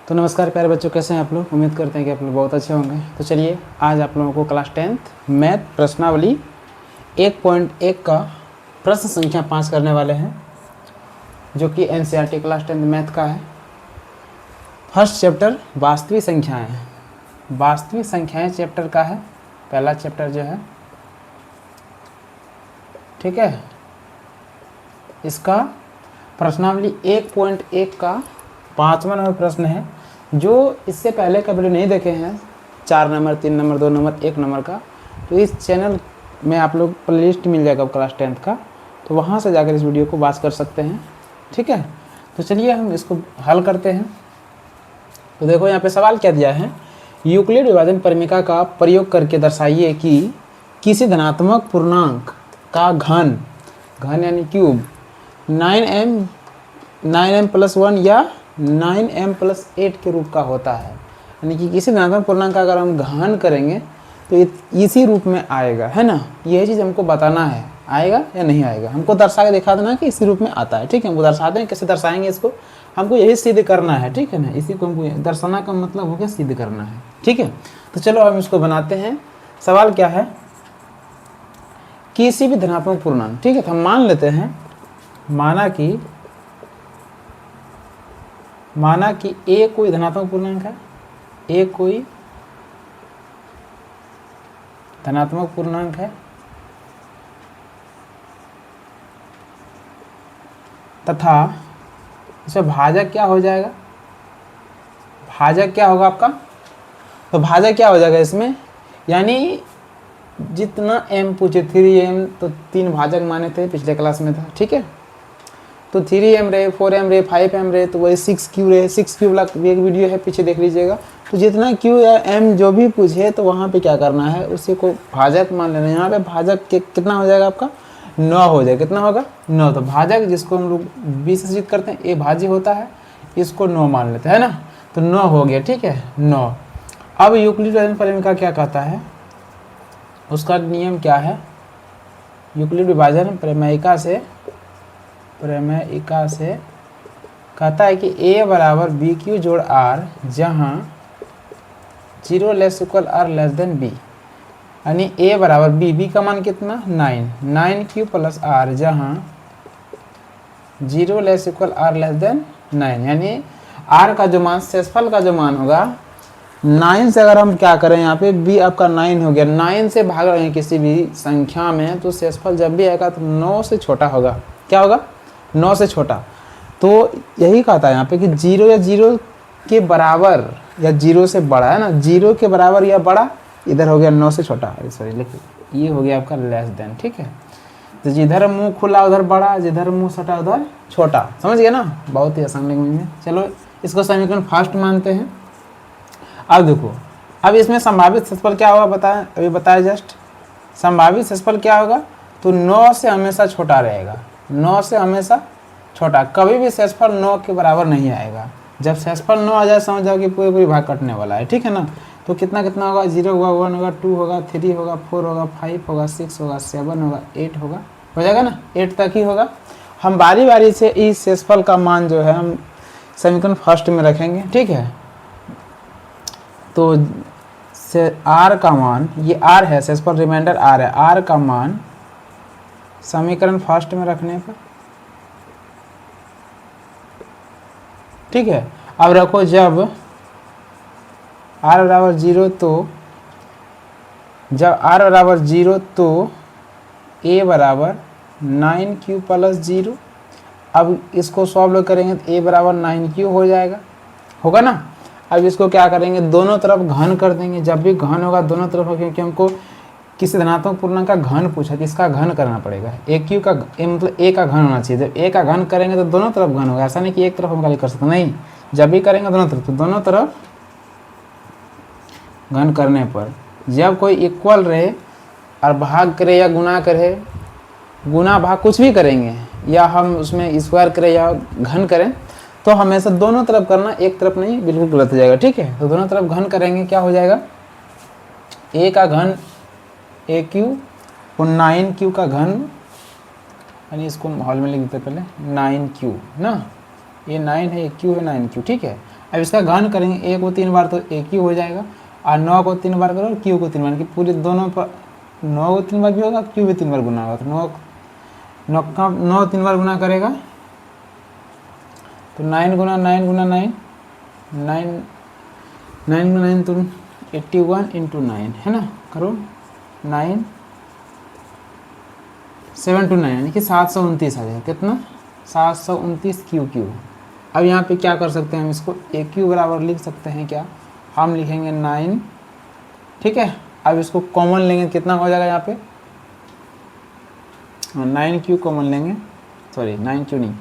तो नमस्कार प्यारे बच्चों, कैसे हैं आप लोग। उम्मीद करते हैं कि आप लोग बहुत अच्छे होंगे। तो चलिए आज आप लोगों को क्लास 10th मैथ प्रश्नावली 1.1 का प्रश्न संख्या 5 करने वाले हैं, जो कि एनसीईआरटी क्लास 10th मैथ का है। फर्स्ट चैप्टर वास्तविक संख्याएं, वास्तविक संख्याएं चैप्टर का है, पहला चैप्टर जो है, ठीक है। इसका प्रश्नावली 1.1 का 5वां नंबर प्रश्न है। जो इससे पहले का वीडियो नहीं देखे हैं, 4 नंबर, 3 नंबर, 2 नंबर, 1 नंबर का, तो इस चैनल में आप लोग प्लेलिस्ट मिल जाएगा क्लास 10th का, तो वहाँ से जाकर इस वीडियो को वॉच कर सकते हैं, ठीक है। तो चलिए हम इसको हल करते हैं। तो देखो यहाँ पे सवाल क्या दिया है, यूक्लिड विभाजन परिमेय का प्रयोग करके दर्शाइए कि किसी धनात्मक पूर्णांक का घन यानी क्यूब 9m+1 या 9m+8 के रूप का होता है। यानी कि किसी धनात्मक पूर्णांक का अगर हम घन करेंगे तो इसी रूप में आएगा, है ना। यही चीज़ हमको बताना है, आएगा या नहीं आएगा। हमको दर्शा के दिखा देना कि इसी रूप में आता है, ठीक है। हमको दर्शाते हैं, कैसे दर्शाएंगे इसको, हमको यही सिद्ध करना है, ठीक है ना। इसी को हमको दर्शाना का मतलब हो गया सिद्ध करना है, ठीक है। तो चलो हम इसको बनाते हैं। सवाल क्या है, किसी भी धनात्मक पूर्णांक, ठीक है। तो हम मान लेते हैं, माना कि a कोई धनात्मक पूर्णांक है, a कोई धनात्मक पूर्णांक है तथा इसमें भाजक क्या हो जाएगा, भाजक क्या होगा आपका, तो भाजक क्या हो जाएगा इसमें, यानी जितना m पूछे 3m, तो 3 भाजक माने थे पिछले क्लास में था, ठीक है। तो 3m रहे, 4m रहे, 5m रहे, तो वही 6q रहे। 6q वाला एक वीडियो है, पीछे देख लीजिएगा। तो जितना q या m जो भी पूछे, तो वहाँ पे क्या करना है, उसी को भाजक मान लेना है। यहाँ पे भाजक कितना हो जाएगा आपका, 9 हो जाएगा। कितना होगा, 9। तो भाजक जिसको हम लोग 20 से जीत करते हैं, ये भाज्य होता है, इसको 9 मान लेते हैं, है ना। तो 9 हो गया, ठीक है, 9। अब यूक्लिड विभाजन परिमेय का क्या कहता है, उसका नियम क्या है, यूक्लिड विभाजन प्रमेयिका से कहता है कि a बराबर BQ जोड़ R, जहाँ 0 ≤ R b, यानी a बराबर b का मान कितना, 9q + R, जहाँ 0 ≤ R 9, यानी R का जो मान, शेषफल का जो मान होगा 9 से, अगर हम क्या करें यहाँ पे b आपका 9 हो गया, 9 से भाग रहे हैं किसी भी संख्या में, तो शेषफल जब भी आएगा तो 9 से छोटा होगा। क्या होगा, 9 से छोटा। तो यही कहता है यहाँ पे कि 0 या 0 के बराबर या 0 से बड़ा, है ना। 0 के बराबर या बड़ा, इधर हो गया 9 से छोटा, सॉरी लिखिए, ये हो गया आपका लेस देन, ठीक है। तो जिधर मुंह खुला उधर बड़ा, जिधर मुंह सटा उधर छोटा, समझ गए ना। बहुत ही आसान लैंग्वेज में। चलो इसको समीकरण फर्स्ट मानते हैं। अब देखो, अब इसमें संभावित क्षेत्रफल क्या होगा, बताया अभी, बताया जस्ट। संभावित क्षेत्रफल क्या होगा, तो 9 से हमेशा छोटा रहेगा, 9 से हमेशा छोटा। कभी भी क्षेत्रफल 9 के बराबर नहीं आएगा। जब क्षेत्रफल 9 आ जाए, समझ जाओ कि पूरी भाग कटने वाला है, ठीक है ना। तो कितना कितना होगा, 0 होगा, 1 होगा, 2 होगा, 3 होगा, 4 होगा, 5 होगा, 6 होगा, 7 होगा, 8 होगा, हो जाएगा ना, 8 तक ही होगा। हम बारी बारी से इस क्षेत्रफल का मान जो है हम समीकरण फर्स्ट में रखेंगे, ठीक है। तो R का मान, ये R है, शेषफल रिमाइंडर R है, R का मान समीकरण फर्स्ट में रखने पर, ठीक है। अब रखो, जब R बराबर 0, तो जब R बराबर 0 तो a बराबर 9q + 0। अब इसको सॉल्व करेंगे तो a बराबर 9q हो जाएगा, होगा ना। अब इसको क्या करेंगे, दोनों तरफ घन कर देंगे। जब भी घन होगा दोनों तरफ, क्योंकि हमको किसी धनात्मक पूर्णांक का घन पूछा, तो इसका घन करना पड़ेगा। AQ का मतलब a का घन होना चाहिए। जब a का घन करेंगे तो दोनों तरफ घन होगा, ऐसा नहीं कि एक तरफ हम खाली कर सकते, नहीं। जब भी करेंगे दोनों तरफ, तो दोनों तरफ घन करने पर जब कोई इक्वल रहे और भाग करे या गुना करे, गुना भाग कुछ भी करेंगे, या हम उसमें स्क्वायर करें या घन करें, तो हमेशा दोनों तरफ करना, एक तरफ नहीं, बिल्कुल गलत हो जाएगा, ठीक है। तो दोनों तरफ घन करेंगे, क्या हो जाएगा, a का घन AQ और 9q का घन, यानी इसको हॉल में लिख देते पहले, 9q ना, ये 9 है, ये q है, 9q, ठीक है। अब इसका घन करेंगे, ए को 3 बार तो ए क्यू हो जाएगा, और 9 को 3 बार करो, क्यू को 3 बार, कि पूरे दोनों पर 9 को 3 बार भी होगा, क्यू भी 3 बार गुना होगा, तो 9 3 बार गुना करेगा तो 9 गुना 9 गुना 9 9 गुना 9 तो 81 इंटू 9 है ना, करो 9 7 to 9 यानी कि 729 आ जाएगा, कितना 729 क्यू। अब यहाँ पे क्या कर सकते हैं हम, इसको ए क्यू बराबर लिख सकते हैं क्या, हम लिखेंगे 9, ठीक है। अब इसको कॉमन लेंगे, कितना हो जाएगा यहाँ पे 9 क्यू कॉमन लेंगे, सॉरी 9 क्यू नहीं,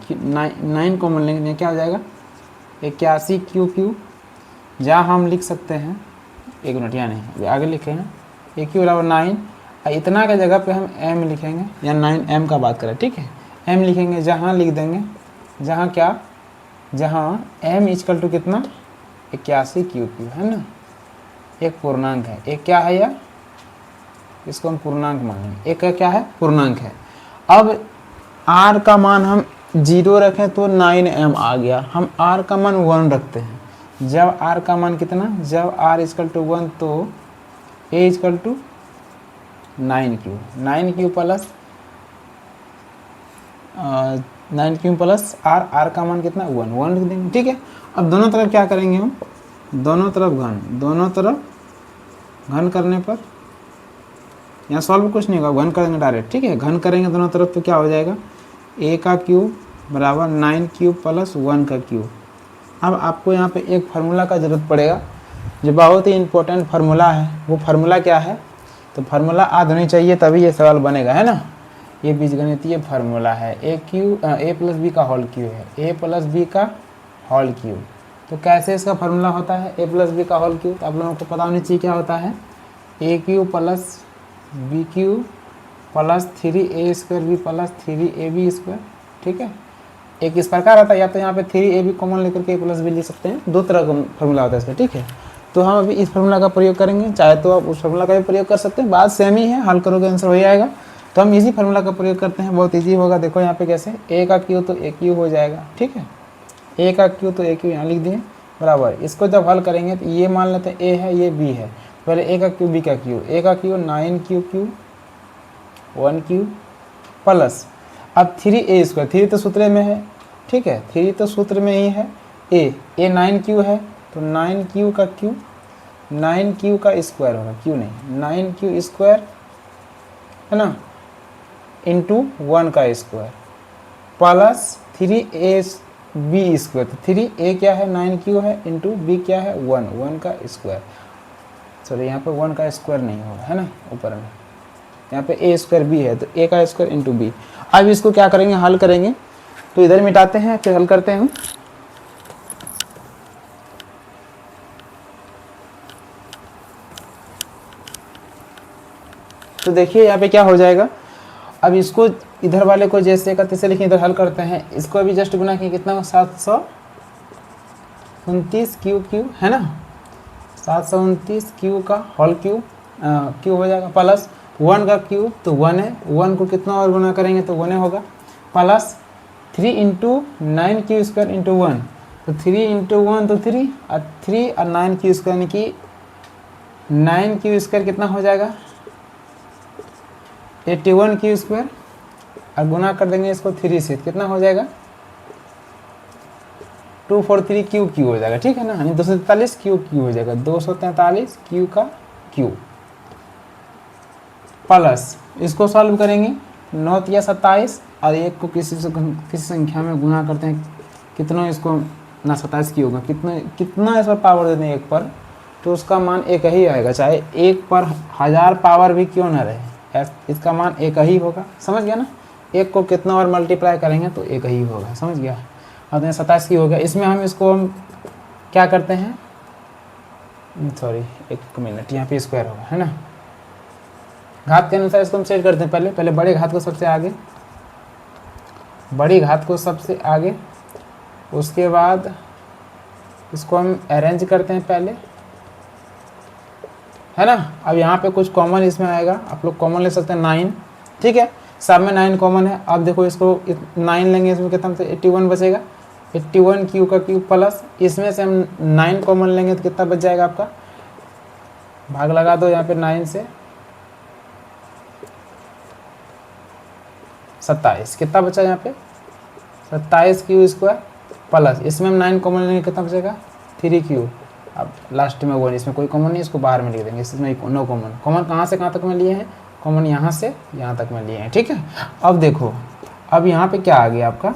9 कॉमन लेंगे, क्या हो जाएगा 81 क्यू। जहाँ हम लिख सकते हैं, एक मिनट यहाँ नहीं आगे लिखे हैं, ए क्यू बराबर 9, इतना के जगह पे हम एम लिखेंगे, या 9m का बात करें, ठीक है, m लिखेंगे, जहाँ लिख देंगे, जहाँ क्या, जहाँ m इक्वल टू कितना 81 क्यू है ना, एक पूर्णांक है, एक क्या है यार, इसको हम पूर्णांक मानेंगे, एक का क्या है पूर्णांक है। अब r का मान हम 0 रखें तो 9m आ गया, हम r का मान 1 रखते हैं, जब r का मान कितना, जब r इक्वल टू 1 तो a equal to 9q plus 9q plus r का मान कितना 1 लिख देंगे, ठीक है। अब दोनों तरफ क्या करेंगे हम, दोनों तरफ घन करने पर, यहाँ सॉल्व कुछ नहीं होगा, घन करेंगे डायरेक्ट, ठीक है, घन करेंगे दोनों तरफ तो क्या हो जाएगा, a का क्यूब बराबर 9q प्लस 1 का क्यूब। अब आपको यहाँ पे एक फार्मूला का ज़रूरत पड़ेगा, जो बहुत ही इंपॉर्टेंट फार्मूला है, वो फार्मूला क्या है, तो फार्मूला याद होनी चाहिए तभी ये सवाल बनेगा, है ना। ये बीजगणितीय फार्मूला है, ए प्लस बी का होल क्यूब है, ए प्लस बी का होल क्यूब। तो कैसे इसका फार्मूला होता है ए प्लस बी का होल क्यूब, तो आप लोगों को पता होनी चाहिए क्या होता है, A cube plus B cube plus 3a² B plus 3ab², ठीक है। एक इस प्रकार आता है, या तो यहाँ पे 3ab कॉमन लेकर के a प्लस बी लिख सकते हैं, दो तरह का फार्मूला होता है इसका, ठीक है। तो हम अभी इस फार्मूला का प्रयोग करेंगे, चाहे तो आप उस फार्मूला का भी प्रयोग कर सकते हैं, बात सेम ही है, हल करोगे आंसर हो जाएगा। तो हम इसी फार्मूला का प्रयोग करते हैं, बहुत इजी होगा। देखो यहाँ पे कैसे, ए का क्यू तो ए क्यू हो जाएगा, ठीक है, ए का क्यू तो ए क्यू यहाँ लिख दिए बराबर। इसको जब हल करेंगे तो ये मान लेते हैं ए है, ये बी है, पहले ए का क्यू बी का क्यू, ए का क्यू 9q 1q प्लस, अब 3a², 3 तो सूत्र में है, ठीक है, 3 तो सूत्र में ही है, ए 9q है तो 9q का क्यू, 9q का स्क्वायर होगा, क्यू नहीं 9q² है ना, इंटू 1 का स्क्वायर प्लस 3ab², तो 3a क्या है 9q है, इंटू b क्या है 1 का स्क्वायर, सॉरी यहाँ पे 1 का स्क्वायर नहीं होगा, है ना, ऊपर में यहाँ पे a² b है, तो a का स्क्वायर इंटू b। अब इसको क्या करेंगे, हल करेंगे, तो इधर मिटाते हैं फिर हल करते हैं। तो देखिए यहाँ पे क्या हो जाएगा, अब इसको इधर वाले को जैसे का तैसे लिखें, इधर हल करते हैं, इसको अभी जस्ट गुना किए, कितना 729 क्यू है ना, 729 क्यू का होल क्यू हो जाएगा, प्लस 1 का क्यूब तो 1 है, 1 को कितना और गुना करेंगे तो 1 होगा, प्लस 3 इंटू 9q² इंटू 1, तो 3 इंटू 1 तो 3 और 9q² यानी कि 9q² कितना हो जाएगा 81q², और गुना कर देंगे इसको 3 से, कितना हो जाएगा 243 क्यू हो जाएगा, ठीक है ना, यानी 243 क्यू हो जाएगा, 243 क्यू का क्यू प्लस, इसको सॉल्व करेंगे 9 या 27 और एक को किसी संख्या में गुना करते हैं, कितना इसको ना 27 की होगा, कितना इस पर पावर देते हैं 1 पर, तो उसका मान 1 ही आएगा, चाहे 1 पर 1000 पावर भी क्यों ना रहे, इसका मान 1 ही होगा, समझ गया ना। 1 को कितना और मल्टीप्लाई करेंगे तो 1 ही होगा, समझ गया। अब 27 की हो गया, इसमें हम इसको क्या करते हैं, सॉरी 1 मिनट, यहाँ पे स्क्वायर होगा, है ना, घात के अनुसार इसको हम सेट करते हैं, पहले बड़े घात को सबसे आगे, बड़ी घात को सबसे आगे, उसके बाद इसको हम अरेंज करते हैं पहले, है ना। अब यहाँ पे कुछ कॉमन इसमें आएगा, आप लोग कॉमन ले सकते हैं 9, ठीक है, सब में 9 कॉमन है। अब देखो इसको 9 लेंगे, इसमें कितना 81 बचेगा, 81 क्यू का क्यूब प्लस, इसमें से हम 9 कॉमन लेंगे तो कितना बच जाएगा आपका, भाग लगा दो यहाँ पे 9 से, 27, कितना बचा यहाँ पे 27 क्यू स्क्वायर प्लस, इसमें हम 9 कॉमन लेंगे कितना बचेगा 3 क्यू। अब लास्ट में 1, इसमें कोई कॉमन नहीं, इसको बाहर में लिख देंगे, इसमें नो कॉमन। कॉमन कहाँ से कहाँ तक में लिए हैं, कॉमन यहाँ से यहाँ तक में लिए हैं, ठीक है। अब देखो, अब यहाँ पे क्या आ गया आपका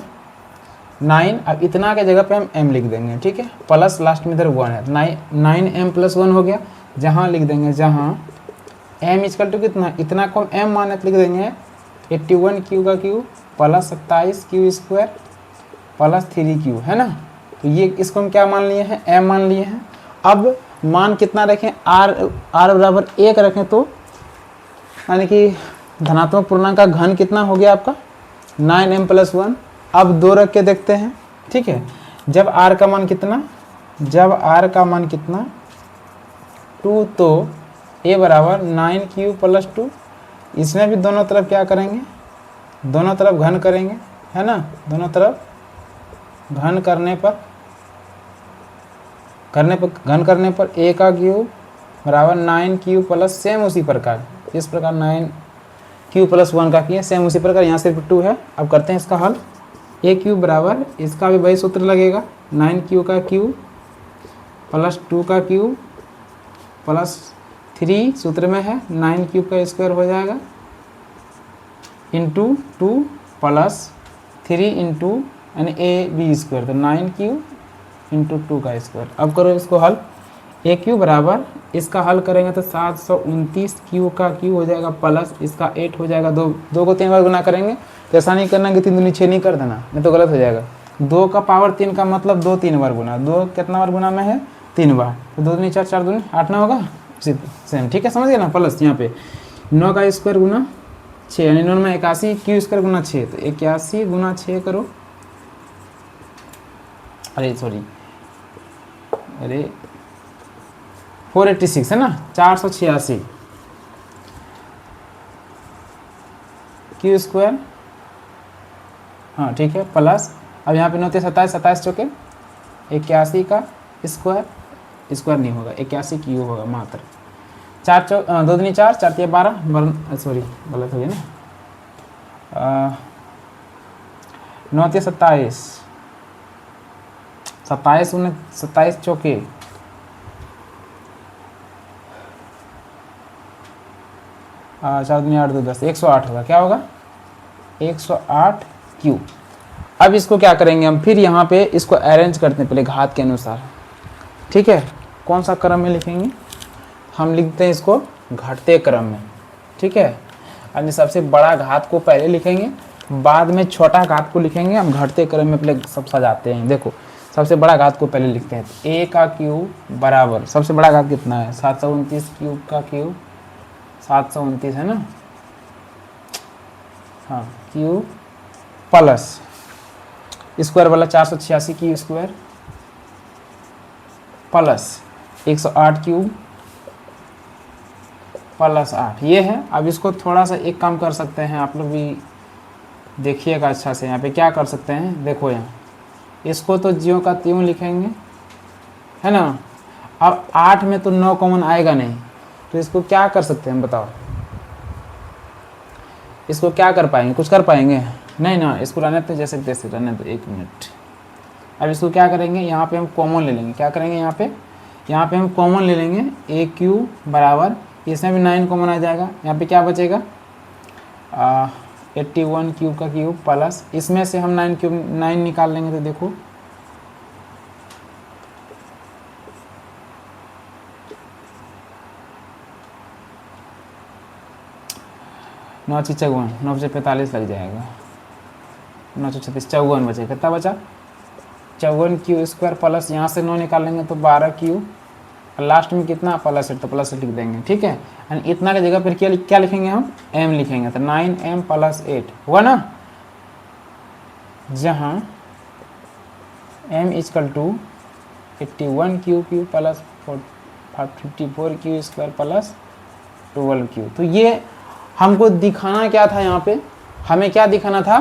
9, अब इतना के जगह पे हम m लिख देंगे, ठीक है, प्लस लास्ट में इधर 1 है, 9m + 1 हो गया। जहाँ लिख देंगे, जहाँ m = कितना, इतना को m माने तो लिख देंगे 81 क्यू का Q plus 27 Q square plus 3 Q, है ना। तो ये इसको हम क्या मान लिए हैं, m मान लिए हैं। अब मान कितना रखें, r बराबर 1 रखें, तो यानी कि धनात्मक पूर्णांक का घन कितना हो गया आपका 9m + 1। अब 2 रख के देखते हैं, ठीक है। जब r का मान कितना, जब r का मान कितना 2, तो a बराबर 9q + 2। इसमें भी दोनों तरफ क्या करेंगे, दोनों तरफ घन करेंगे, है ना। दोनों तरफ घन करने पर घन करने पर a का क्यूब बराबर 9q प्लस, सेम उसी प्रकार, इस प्रकार 9q + 1 का किया, सेम उसी प्रकार यहाँ सिर्फ 2 है। अब करते हैं इसका हल, a क्यूब बराबर, इसका भी वही सूत्र लगेगा 9q का क्यूब प्लस 2 का क्यूब प्लस 3 सूत्र में है, 9 का स्क्वायर हो जाएगा इंटू 2 प्लस 3 इंटू यानी ab स्क्वायर, तो 9q इंटू 2 का स्क्वायर। अब करो इसको हल, a क्यूब बराबर, इसका हल करेंगे तो 729 क्यू का क्यू हो जाएगा प्लस इसका 8 हो जाएगा, 2 को 3 बार गुना करेंगे, तो ऐसा नहीं करना कि 3 दूनी 6 नहीं कर देना, नहीं तो गलत हो जाएगा। 2 का पावर 3 का मतलब 2 3 बार गुना, 2 कितना बार गुना में है 3 बार, तो 2 दूनी 4, 4 दूनी 8 ना होगा, सेम, ठीक है, समझ गए ना। प्लस यहाँ पे 9 का स्क्वायर गुना 6, यानी 9 में 81 क्यू स्क्वायर गुना 6, तो 81 गुना 6 करो, अरे सॉरी, अरे 486 है ना, 486 क्यू स्क्वायर, हाँ ठीक है, प्लस अब यहाँ पे 9 × 27, 27 चौके 81 का स्क्वायर, स्क्वायर नहीं होगा 81 क्यू होगा मात्र, 2 दूनी 4, 4 3 12, सॉरी गलत हो गया ना, 9 × 27, 27 चौके 4 दूनी 8 2 10, 108 होगा, क्या होगा 108 क्यू। अब इसको क्या करेंगे हम, फिर यहाँ पे इसको अरेंज करते हैं पहले घात के अनुसार, ठीक है। कौन सा क्रम में लिखेंगे, हम लिखते हैं इसको घटते क्रम में, ठीक है। अब सबसे बड़ा घात को पहले लिखेंगे, बाद में छोटा घात को लिखेंगे, हम घटते क्रम में पहले सब सजाते हैं। देखो सबसे बड़ा घात को पहले लिखते हैं, a का क्यूब बराबर, सबसे बड़ा घात कितना है 729 क्यूब का क्यूब, 729 है ना, हाँ, क्यूब प्लस स्क्वायर वाला 486 की स्क्वायर प्लस 108 क्यूब प्लस 8, ये है। अब इसको थोड़ा सा एक काम कर सकते हैं, आप लोग भी देखिएगा अच्छा से, यहाँ पे क्या कर सकते हैं, देखो यहाँ इसको तो ज्यों का त्यों लिखेंगे, है ना। अब 8 में तो 9 कॉमन आएगा नहीं, तो इसको क्या कर सकते हैं बताओ, इसको क्या कर पाएंगे, कुछ कर पाएंगे नहीं ना, इसको रहने तो जैसे तैसे रहने तो 1 मिनट। अब इसको क्या करेंगे, यहाँ पे हम कॉमन ले लेंगे, क्या करेंगे यहाँ पे हम कॉमन ले लेंगे, a क्यूब बराबर, इसमें भी 9 कॉमन आ जाएगा, यहाँ पे क्या बचेगा 81 क्यूब का क्यूब प्लस, इसमें से हम 9 निकाल लेंगे, तो देखो नौ 45 लग जाएगा, 9 36 54 बचे, कितना बचा 54 क्यू स्क्वायर प्लस, यहाँ से 9 निकाल लेंगे तो 12 क्यू, लास्ट में कितना प्लस 8, तो प्लस 8 लिख देंगे, ठीक है। यानी इतना की जगह पर क्या लिखेंगे हम, m लिखेंगे, तो 9m + 8 हुआ ना, जहाँ m = 81 Q plus 54 Q square plus 12 Q. तो ये हमको दिखाना क्या था, यहाँ पे हमें क्या दिखाना था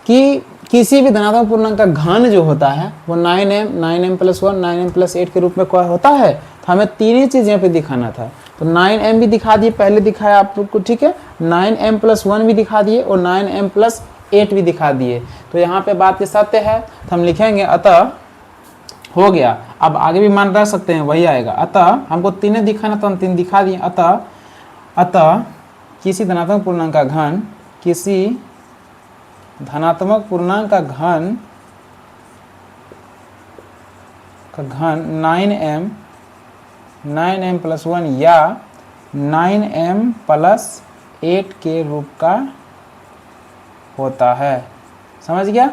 कि किसी भी धनात्मक पूर्णांक का घन जो होता है वो 9m 9m + 1 9m + 8 के रूप में होता है। तो हमें तीन ही चीज़ यहाँ पे दिखाना था। तो 9m भी दिखा दिए, पहले दिखाया आप लोग को, ठीक है। 9m + 1 भी दिखा दिए और 9m + 8 भी दिखा दिए। तो यहाँ पे बात ये सत्य है, तो हम लिखेंगे अतः हो गया। अब आगे भी मान रख सकते हैं, वही आएगा। अतः हमको तीनों दिखाना तो हम तीन दिखा दिए। अतः किसी धनात्मक पूर्णांक का घन, किसी धनात्मक पूर्णांक का घन 9m + 1 या 9m + 8 के रूप का होता है। समझ गया?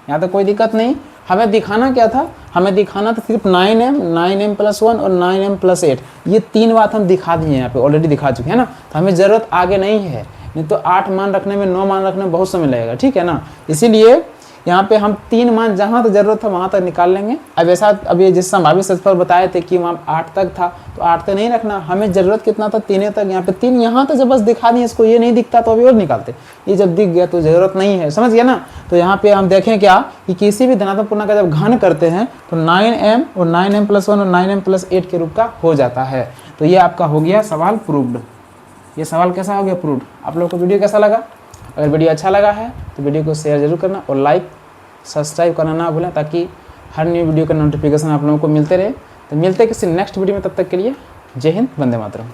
यहाँ तो कोई दिक्कत नहीं। हमें दिखाना क्या था? हमें दिखाना था सिर्फ 9m + 1 और 9m + 8। ये तीन बात हम दिखा दिए, यहाँ पे ऑलरेडी दिखा चुके हैं ना। तो हमें ज़रूरत आगे नहीं है, नहीं तो 8 मान रखने में, 9 मान रखने में बहुत समय लगेगा, ठीक है ना। इसीलिए यहाँ पे हम 3 मान जहाँ तक जरूरत है वहाँ तक निकाल लेंगे। अब ऐसा, अब ये जिस संभावित क्षेत्रफल बताए थे कि वहाँ 8 तक था, तो 8 तक नहीं रखना, हमें ज़रूरत कितना था? 3 तक। यहाँ पे 3 यहाँ तक जब बस दिखा दिए, इसको ये नहीं दिखता तो अभी और निकालते। ये जब दिख गया तो ज़रूरत नहीं है, समझ गया ना। तो यहाँ पे हम देखें क्या कि किसी भी धनात्मक पूर्णांक का जब घन करते हैं तो 9m और 9m + 1 और 9m + 8 के रूप का हो जाता है। तो ये आपका हो गया सवाल प्रूव्ड। ये सवाल कैसा हो गया? प्रूव्ड। आप लोग को वीडियो कैसा लगा? अगर वीडियो अच्छा लगा है तो वीडियो को शेयर जरूर करना और लाइक सब्सक्राइब करना ना भूलें, ताकि हर न्यू वीडियो का नोटिफिकेशन आप लोगों को मिलते रहे। तो मिलते हैं किसी नेक्स्ट वीडियो में, तब तक के लिए जय हिंद, वंदे मातरम।